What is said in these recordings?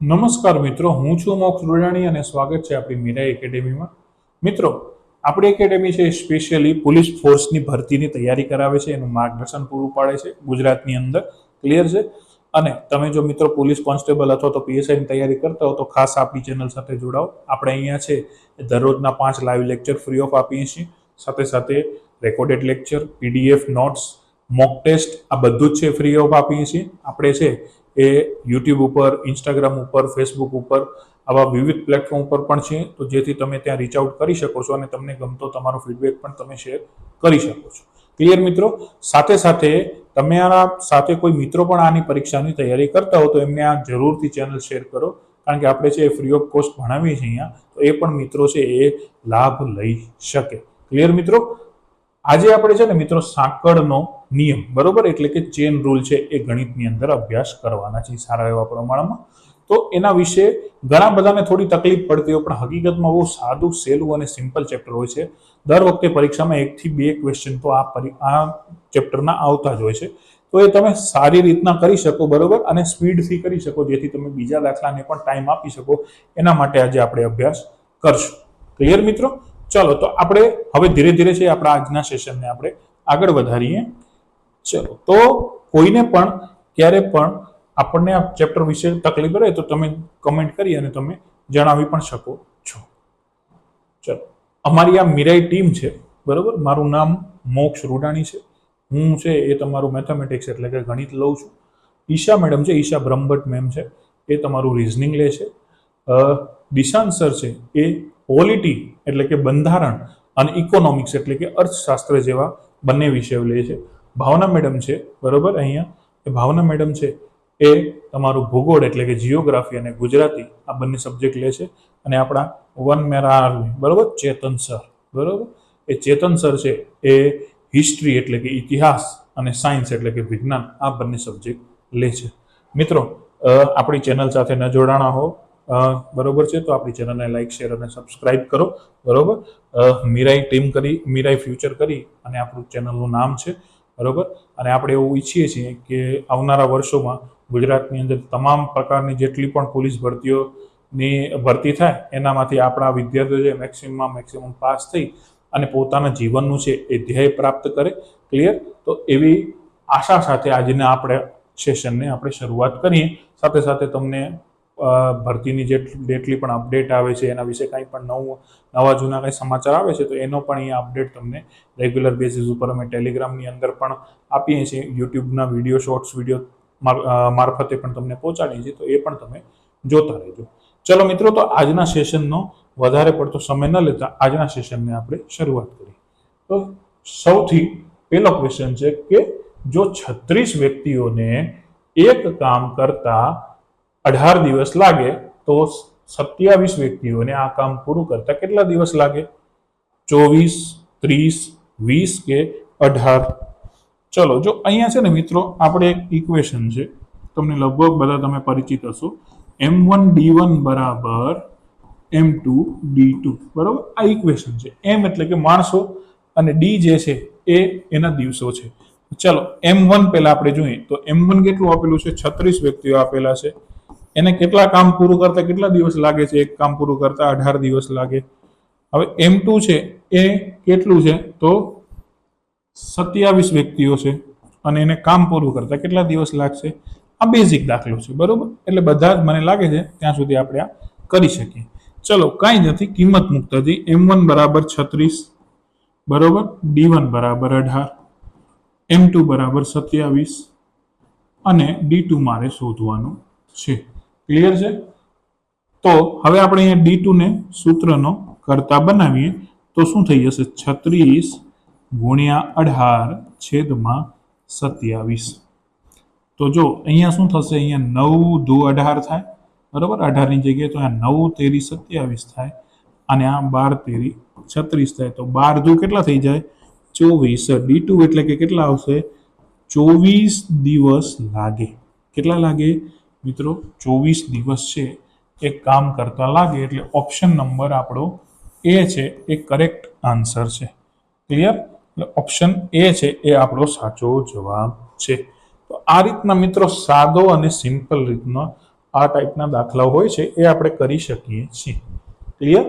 નમસ્કાર મિત્રો, હું છું મોક્ષ રૂડાણી અને સ્વાગત છે આપણી મીરા એકેડેમીમાં. મિત્રો, આપણી એકેડેમી છે સ્પેશિયલી પોલીસ ફોર્સની ભરતીની તૈયારી કરાવે છે, એનું માર્ગદર્શન પૂરું પાડે છે ગુજરાતની અંદર. ક્લિયર છે? અને તમે જો મિત્રો પોલીસ કોન્સ્ટેબલ અથવા તો પીએસઆઈની તૈયારી કરતા હો તો ખાસ આપણી ચેનલ સાથે જોડાઓ. આપણે અહીંયા છે દરરોજના 5 લાઈવ લેક્ચર ફ્રી ઓફ આપીએ છીએ. સાથે સાથે recorded lecture, PDF notes, mock test, આ બધું જ છે ફ્રી ઓફ આપીએ છીએ. આપણે છે એ યુટ્યુબ ઉપર, ઇન્સ્ટાગ્રામ ઉપર, ફેસબુક ઉપર, આવા વિવિધ પ્લેટફોર્મ ઉપર પણ છે, તો જેથી તમે ત્યાં રીચ આઉટ કરી શકો છો અને તમને ગમતો તમારો ફીડબેક પણ તમે શેર કરી શકો છો. ક્લિયર મિત્રો? સાથે સાથે તમે આના સાથે કોઈ મિત્રો પણ આની પરીક્ષાની તૈયારી કરતા હો તો એમને આ જરૂરથી ચેનલ શેર કરો, કારણ કે આપણે છે ફ્રી ઓફ કોસ્ટ ભણાવીએ છીએ અહીંયા, તો એ પણ મિત્રો છે એ લાભ લઈ શકે. ક્લિયર મિત્રો? આજે આપણે છે ને મિત્રો સાંકળનો નિયમ, બરોબર, એટલે કે ચેન રૂલ છે એ ગણિતની અંદર અભ્યાસ કરવાના છે સારા એવા પ્રમાણમાં. તો એના વિશે ઘણા બધાને થોડી તકલીફ પડતી હોય, પણ હકીકતમાં બહુ સાદું, સહેલું અને સિમ્પલ ચેપ્ટર હોય છે. દર વખતે પરીક્ષામાં 1 થી 2 ક્વેશ્ચન તો આ ચેપ્ટરના આવતા જ હોય છે. તો એ તમે સારી રીતના કરી શકો, બરોબર, અને સ્પીડથી કરી શકો, જેથી તમે બીજા દાખલાને પણ ટાઈમ આપી શકો. એના માટે આજે આપણે અભ્યાસ કરશું. ક્લિયર મિત્રો? ચલો, તો આપણે હવે ધીરે ધીરે છે આપણા આજના સેશનને આપણે આગળ વધારીએ. ચલો, તો કોઈને પણ ક્યારે પણ આપણને આ ચેપ્ટર વિશે તકલીફ રહે તો તમે કમેન્ટ કરી અને તમે જણાવી પણ શકો છો. ચલો, અમારી આ મીરાઈ ટીમ છે, બરોબર. મારું નામ મોક્ષ રૂડાણી છે. હું છે એ તમારું મેથેમેટિક્સ એટલે કે ગણિત લઉં છું. ઈશા મેડમ છે, ઈશા બ્રહ્મભટ્ટ મેમ છે, એ તમારું રિઝનિંગ લે છે. દિશાંત સર છે એ પોલિટી એટલે કે બંધારણ અને ઇકોનોમિક્સ એટલે કે અર્થશાસ્ત્ર જેવા બંને વિષયો લે છે. ભાવના મેડમ છે, બરોબર, અહીંયા એ ભાવના મેડમ છે એ તમારું ભૂગોળ એટલે કે જીઓગ્રાફી અને ગુજરાતી આ બંને સબ્જેક્ટ લે છે. અને આપણા વન મેરા આર્મી, બરોબર, ચેતન સર, બરોબર, એ ચેતન સર છે એ હિસ્ટ્રી એટલે કે ઇતિહાસ અને સાયન્સ એટલે કે વિજ્ઞાન આ બંને સબ્જેક્ટ લે છે. મિત્રો, આપણી ચેનલ સાથે ન જોડાણા હો, બરોબર છે, તો આપણી ચેનલને લાઈક, શેર અને સબસ્ક્રાઇબ કરો, બરોબર. મીરાઈ ટીમ કરી, મીરાઈ ફ્યુચર કરી અને આપણું ચેનલનું નામ છે, બરોબર. અને આપણે એવું ઈચ્છીએ છીએ કે આવનારા વર્ષોમાં ગુજરાતની અંદર તમામ પ્રકારની જેટલી પણ પોલીસ ભરતીઓની ભરતી થાય એનામાંથી આપણા વિદ્યાર્થીઓ છે મેક્સિમમ પાસ થઈ અને પોતાના જીવનનું છે એ ધ્યેય પ્રાપ્ત કરે. ક્લિયર? તો એવી આશા સાથે આજના આપણે સેશનને આપણે શરૂઆત કરીએ. સાથે સાથે તમને ભરતીની જેટલી પણ અપડેટ આવે છે એના વિશે કંઈ પણ નવા જૂના કંઈ સમાચાર આવે છે તો એનો પણ અહીંયા અપડેટ તમને રેગ્યુલર બેસિસ ઉપર અમે ટેલિગ્રામની અંદર પણ આપીએ છીએ, યુટ્યુબના વિડીયો, શોર્ટ્સ વિડીયો મારફતે પણ તમને પહોંચાડીએ છીએ, તો એ પણ તમે જોતા રહેજો. ચલો મિત્રો, તો આજના સેશનનો વધારે પડતો સમય ન લેતા આજના સેશનને આપણે શરૂઆત કરીએ. તો સૌથી પહેલો ક્વેશ્ચન છે કે જો 36 વ્યક્તિઓને એક કામ કરતા 18 દિવસ લાગે તો 27 વ્યક્તિઓને આ કામ પૂરું કરતા કેટલા દિવસ લાગે? 24, 30, 20 કે 18? ચલો, જો અહીંયા છે ને મિત્રો આપણે એક ઇક્વેશન છે, તમને લગભગ બધા તમે પરિચિત હશો. m1d1 બરાબર m2d2, બરાબર. આ ઇક્વેશન છે. m એટલે કે માણસો અને d જે છે એ એના દિવસો છે. ચલો, m1 પહેલા આપણે જોઈએ તો m1 કેટલું આપેલું છે? 36 વ્યક્તિઓ આપેલા છે. એને કેટલા કામ પૂરું કરતા કેટલા દિવસ લાગે છે? એક કામ પૂરું કરતા 18 દિવસ લાગે. હવે m2 છે એ કેટલું છે? તો 27 વ્યક્તિઓ છે અને એને કામ પૂરું કરતા કેટલા દિવસ લાગશે? આ બેઝિક દાખલો છે, બરોબર. એટલે બધા જ મને લાગે છે ત્યાં સુધી આપણે આ કરી શકીએ. ચલો, કાંઈ નથી, કિંમત મૂકતા જઈએ. m1 બરાબર 36, બરોબર, d1 બરાબર 18, m2 બરાબર 27 અને d2 મારે શોધવાનું છે. ક્લિયર છે? તો હવે આપણે અહીંયા d2 ને સૂત્રનો કરતા બનાવીએ તો શું થઈ જશે? 36 ગુણ્યા 18 છેદમાં 27. તો જો અહીંયા શું થશે? અહીંયા 9 દુ 18 થાય, બરોબર. 18 ની જગ્યાએ તો અહીંયા 9 તેરી 27 થાય અને આ 12 તેરી 36 થાય. તો 12 દુ કેટલા થઈ જાય? 24. d2 એટલે કે કેટલા આવશે? 24 દિવસ લાગે. કેટલા લાગે મિત્રો? 24 દિવસ છે એ કામ કરતા લાગે. એટલે ઓપ્શન નંબર આપણો એ છે એ કરેક્ટ આન્સર છે. ક્લિયર? એટલે ઓપ્શન એ છે એ આપણો સાચો જવાબ છે. તો આ રીતના મિત્રો સાદો અને સિમ્પલ રીતનો આ ટાઈપના દાખલાઓ હોય છે એ આપણે કરી શકીએ છીએ. ક્લિયર?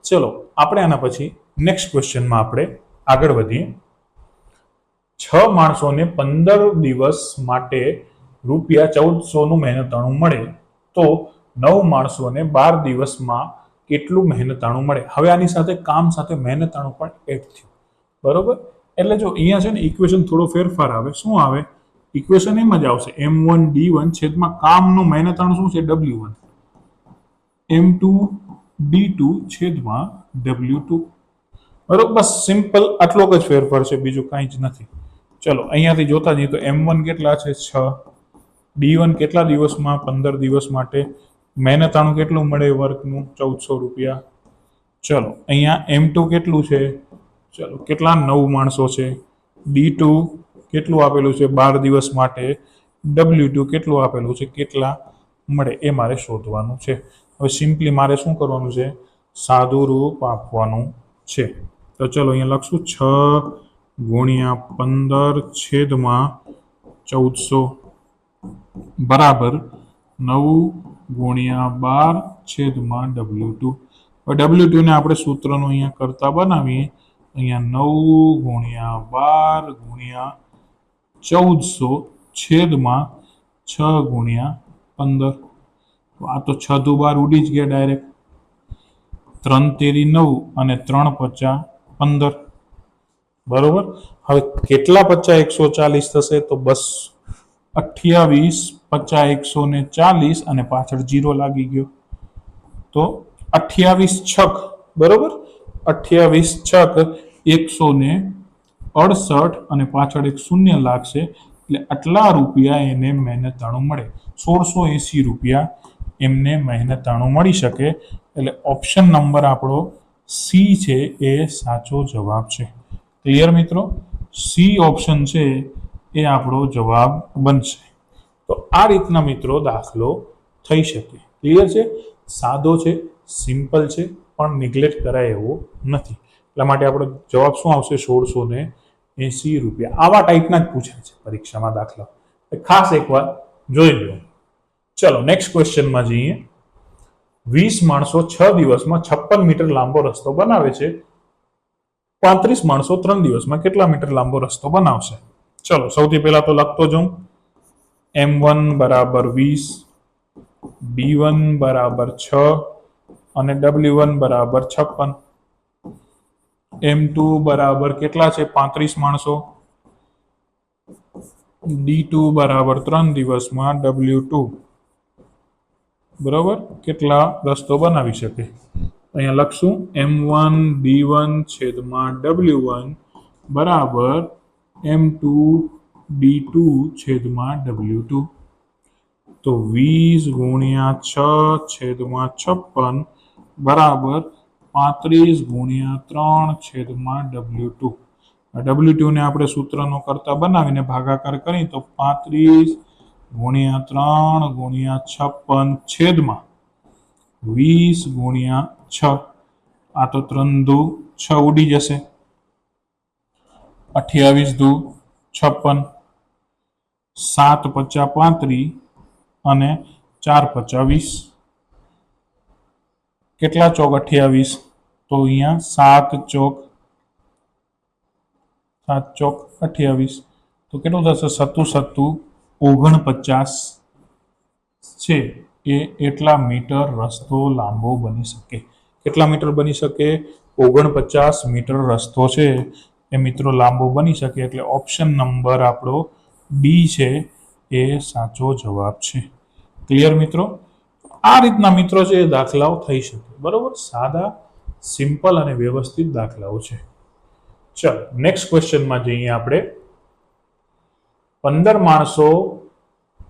ચલો આપણે આના પછી નેક્સ્ટ ક્વેશ્ચનમાં આપણે આગળ વધીએ. 6 માણસોને 15 દિવસ માટે રૂપિયા 1400 મહેનતાણું મળે તો 9 માણસોને 12 દિવસમાં કેટલું મહેનતાણું મળે? હવે આની સાથે કામ સાથે મહેનતાણું પણ એડ થયું. બરોબર? એટલે જો અહીંયા છે ને ઇક્વેશન થોડો ફેરફાર આવે. શું આવે? ઇક્વેશન એમ જ આવશે m1 d1 છેદમાં કામનું મહેનતાણું શું છે? w1 m2 d2 છેદમાં w2. બરોબર? બસ સિમ્પલ આટલો જ ફેરફાર છે, બીજું કાંઈ જ નથી. ચલો અહીંયાથી જોતા જઈએ તો m1 કેટલા છે? 6. d1 કેટલા દિવસમાં? 15 દિવસ માટે. મહેનતાણું કેટલું મળે વર્કનું? 1400 રૂપિયા. ચલો અહીંયા m2 કેટલું છે? ચલો કેટલા? 9 માણસો છે. d2 કેટલું આપેલું છે? 12 દિવસ માટે. w2 કેટલું આપેલું છે? કેટલા મળે એ મારે શોધવાનું છે. હવે સિમ્પલી મારે શું કરવાનું છે? સાદું રૂપ આપવાનું છે. તો ચલો અહીંયા લખશું 6 ગુણ્યા 15 છેદમાં 1400 બરાબર 9 ગુણ્યા 12 છેદમાં w2. હવે w2 ને આપણે સૂત્રનું અહીંયા કરતા બનાવીએ. અહીંયા 9 ગુણ્યા 12 ગુણ્યા 1400 છેદમાં 6 ગુણ્યા 15. તો આ તો 6 દુ 12 ઉડી જ ગયા ડાયરેક્ટ. 3 તેરી 9 અને 3 પચા 15. બરોબર? હવે કેટલા 50 140 થશે? તો બસ 28 50 140 અને પાછળ 0 લાગી ગયો તો 28 છક. બરોબર? 28 છક 168 અને પાછળ એક શૂન્ય લાગશે એટલે આટલા રૂપિયા એને મહેનતાણું મળે. 1680 રૂપિયા એમને મહેનતાણું મળી શકે. એટલે ઓપ્શન નંબર આપણો સી છે એ સાચો જવાબ છે. ક્લિયર મિત્રો? સી ઓપ્શન છે એ આપણો જવાબ બનશે. તો આ રીતના મિત્રો દાખલો થઈ શકે. ક્લિયર છે? સાદો છે, સિમ્પલ છે, પણ નિગ્લેક્ટ કરાય એવો નથી. એટલા માટે આપણો જવાબ શું આવશે? 1680 રૂપિયા. આવા ટાઈપના જ પૂછાય છે પરીક્ષામાં દાખલા. ખાસ એકવાર જોઈ લો. ચલો નેક્સ્ટ ક્વેશ્ચનમાં જઈએ. 20 માણસો 6 દિવસમાં 56 મીટર લાંબો રસ્તો બનાવે છે. 35 માણસો 3 દિવસમાં કેટલા મીટર લાંબો રસ્તો બનાવશે? ચલો સૌથી પહેલા તો લખતો જાઉં. m1 બરાબર 20, d1 બરાબર 6 અને w1 બરાબર 56. m2 બરાબર કેટલા છે? 35 માણસો. d2 બરાબર 3 દિવસમાં. w2 બરાબર કેટલા રસ્તો બનાવી શકે? અહીંયા લખશું m1 d1 છેદમાં w1 બરાબર m2 d2 છેદમાં w2. તો 20 ગુણ્યા 6 છેદમાં 56 બરાબર 35 ગુણ્યા 3 છેદમાં w2. w2 ને આપણે સૂત્રનો કરતા બનાવીને ભાગાકાર કરી તો 35 ગુણ્યા 3 ગુણ્યા 56 છેદમાં 20 ગુણ્યા 6. આ તો 3 દુ 6 ઉડી જશે. 28 દુ 56, 7 પચા 35 અને 4 પચા 20. કેટલા ચોક 28? તો અહીંયા 7 ચોક 28. તો કેટલું થશે? 7 7 49 છે એ એટલા મીટર રસ્તો લાંબો બની શકે. કેટલા મીટર બની શકે? 49 મીટર રસ્તો છે એ મિત્રો લાંબો બની શકે. એટલે ઓપ્શન નંબર આપણો ડી છે એ સાચો જવાબ છે. ક્લિયર મિત્રો? આ રીતના મિત્રો છે એ દાખલાઓ થઈ શકે. બરોબર? સાદા, સિમ્પલ અને વ્યવસ્થિત દાખલાઓ છે. ચલો નેક્સ્ટ ક્વેશ્ચનમાં જઈએ આપણે. 15 માણસો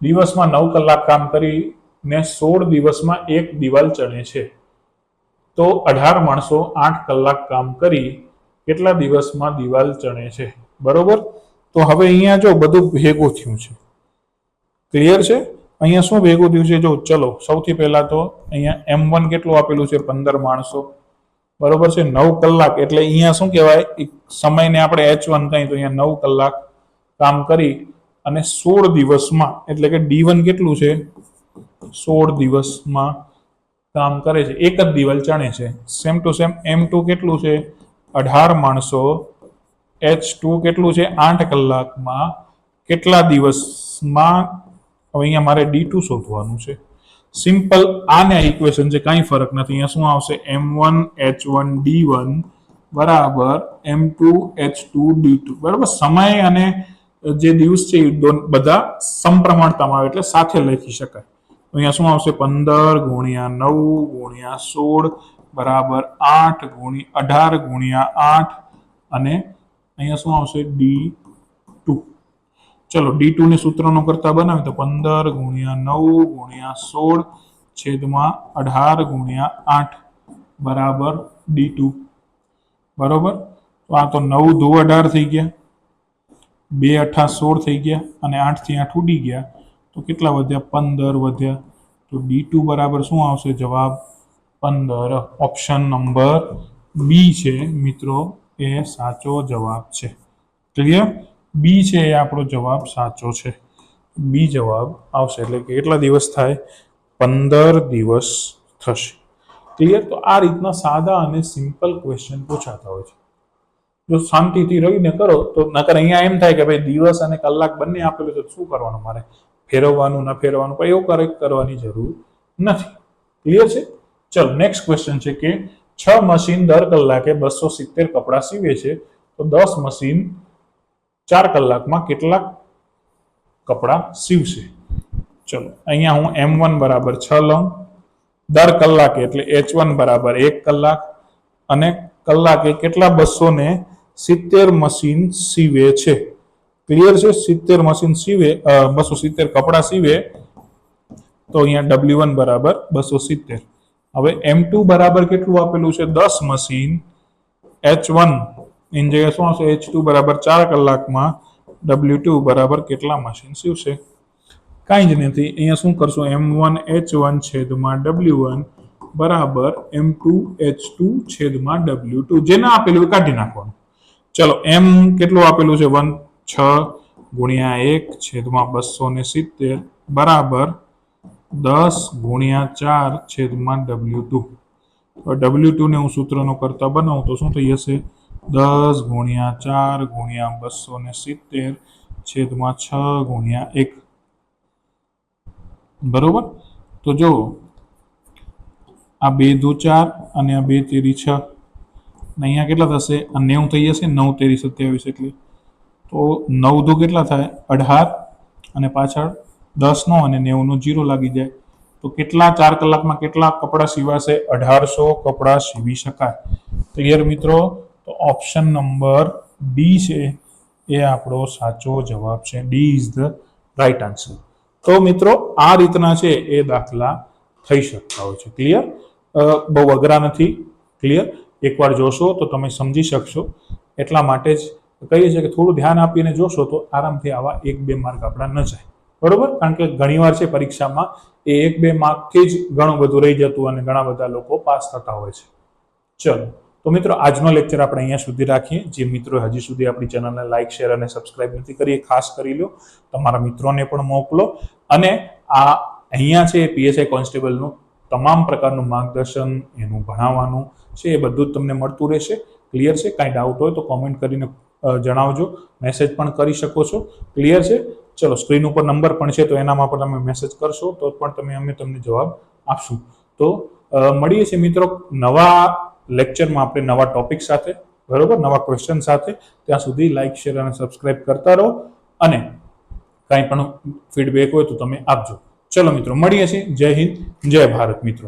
દિવસમાં 9 કલાક કામ કરીને 16 દિવસમાં એક દિવાલ ચણે છે. તો 18 માણસો 8 કલાક કામ કરી કેટલા દિવસમાં દિવાલ ચણે છે? બરોબર? તો હવે અહીંયા જો બધું ભેગું થયું છે. ક્લિયર છે? અહીંયા શું ભેગું થયું છે? જો ચલો સૌથી પહેલા તો અહીંયા m1 કેટલું આપેલું છે? 15 માણસો. બરોબર છે? 9 કલાક એટલે અહીંયા શું કહેવાય? સમયને આપણે h1 કહીએ તો અહીંયા 9 કલાક કામ કરી અને 16 દિવસમાં એટલે કે d1 કેટલું છે? 16 દિવસમાં કામ કરે છે, એક જ દિવાલ ચણે છે. સેમ ટુ સેમ M2 કેટલું છે? 18 માણસો, H2 કેટલું છે? 8 કલાકમાં કેટલા દિવસમાં? હવે અહીંયા મારે D2 શોધવાનું છે. સિમ્પલ આને ઇક્વેશન છે, કાંઈ ફરક નથી. અહીંયા શું આવશે? M1 H1 D1 બરાબર M2 H2 D2 બરાબર. સમય અને જે દિવસ છે એ બધા સમપ્રમાણતામાં આવે એટલે સાથે લખી શકાય. અહીંયા શું આવશે? 15 ગુણ્યા 9 ગુણ્યા 16 બરાબર 8 ગુણ્યા 18 ગુણ્યા 8 અને અહીંયા શું આવશે? D2. ચલો D2 ને સૂત્રનો કરતા બનાવે તો 15 ગુણ્યા 9 ગુણ્યા 16 છેદમાં 18 ગુણ્યા 8 બરાબર D2 બરોબર. તો આ તો 9 દુ 18 થઈ ગયા, 2 8 16 થઈ ગયા અને 8 થી 8 ઉડી ગયા તો કેટલા વધ્યા? 15 વધ્યા. તો D2 બરાબર શું આવશે? જવાબ 15. ઓપ્શન નંબર બી છે મિત્રો એ સાચો જવાબ છે. ક્લિયર? બી છે એ આપણો જવાબ સાચો છે. બી જવાબ આવશે. એટલે કે કેટલા દિવસ થાય? 15 દિવસ થશે. ક્લિયર? તો આ રીતના સાદા અને સિમ્પલ ક્વેશ્ચન પૂછાતા હોય છે. જો શાંતિથી રહીને કરો તો નકર અહીંયા એમ થાય કે ભાઈ દિવસ અને કલાક બંને આપેલું છે, શું કરવાનું મારે? ફેરવવાનું ન ફેરવવાનું, પણ એવું કરવાની જરૂર નથી. ક્લિયર છે? ચલો નેક્સ્ટ ક્વેશ્ચન છે કે 6 મશીન દર કલાકે 270 કપડાં સીવે છે, તો 10 મશીન 4 કલાકમાં કેટલા કપડાં સીવશે? ચલો અહીંયા હું M1 બરાબર 6 લઉં, દર કલાકે એટલે H1 બરાબર 1 કલાક અને કલાકે કેટલા? 270 મશીન સીવે છે. ક્લિયર છે? 70 મશીન સીવે, 270 કપડાં સીવે તો અહીંયા W1 બરાબર 270. હવે M2 બરાબર કેટલું આપેલું છે? 10 મશીન. H1 એની જગ્યાએ શું આવશે? H2 બરાબર 4 કલાકમાં W2 બરાબર કેટલા મશીન સીવશે? કાંઈ જ નથી. અહીંયા શું કરશું? M1 H1 છેદમાં W1 બરાબર M2 H2 છેદમાં W2. જે ના આપેલું એ કાઢી નાખવાનું. ચલો M કેટલું આપેલું છે? 6 ગુણ્યા 1 છેદમાં 270 બરાબર 10 ગુણ્યા 4 છેદમાં W2. W2 ને હું સૂત્રનો કરતા બનાવું તો શું થઈ જશે? 10 ગુણ્યા 4 ગુણ્યા 270 છેદમાં 6 ગુણ્યા 1 બરોબર. તો જો આ 2 દુ 4 અને આ 2 તેરી 6 અને અહીંયા કેટલા થશે? આ 90 થઈ જશે. 9 તેરી 27 એટલે તો 9 દુ કેટલા થાય? 18 અને પાછળ 10 નો અને 90 નો 0 લાગી જાય તો કેટલા 4 કલાકમાં કેટલા કપડાં સીવાશે? 1800 કપડાં સીવી શકાય. ક્લિયર મિત્રો? તો ઓપ્શન નંબર ડી છે એ આપણો સાચો જવાબ છે. D is the right answer. તો મિત્રો આ રીતના છે એ દાખલા થઈ શકતા હોય છે. ક્લિયર? બહુ અઘરા નથી. ક્લિયર? એકવાર જોશો તો તમે સમજી શકશો. એટલા માટે જ કહીએ છીએ કે થોડું ધ્યાન આપીને જોશો તો આરામથી આવા 1-2 માર્ક આપણા ન જાય. બરોબર? કારણ કે ઘણીવાર છે પરીક્ષામાં એ 1-2 માર્કથી જ ઘણું બધું રહી જતું અને ઘણા બધા લોકો પાસ થતા હોય છે. ચલો તો મિત્રો આજનો લેક્ચર આપણે અહીંયા સુધી રાખીએ. જે મિત્રો હજી સુધી આપણી ચેનલને લાઇક, શેર અને સબસ્ક્રાઇબ નથી કરી એ ખાસ કરી લો. તમારા મિત્રોને પણ મોકલો. અને આ અહીંયા છે PSI કોન્સ્ટેબલનું તમામ પ્રકારનું માર્ગદર્શન, એનું ભણાવવાનું છે એ બધું જ તમને મળતું રહેશે. ક્લિયર છે? કાંઈ ડાઉટ હોય તો કોમેન્ટ કરીને જણાવજો. મેસેજ પણ કરી શકો છો. ક્લિયર છે? ચલો સ્ક્રીન ઉપર નંબર પણ છે તો એનામાં પણ તમે મેસેજ કરશો તો પણ અમે તમને જવાબ આપશું. તો મળીએ છીએ મિત્રો નવા લેક્ચરમાં આપણે નવા ટોપિક સાથે, બરોબર, નવા ક્વેશ્ચન સાથે. ત્યાં સુધી લાઇક, શેર અને સબસ્ક્રાઇબ કરતા રહો અને કાંઈ પણ ફીડબેક હોય તો તમે આપજો. ચલો મિત્રો મળીએ છીએ. જય હિન્દ, જય ભારત મિત્રો.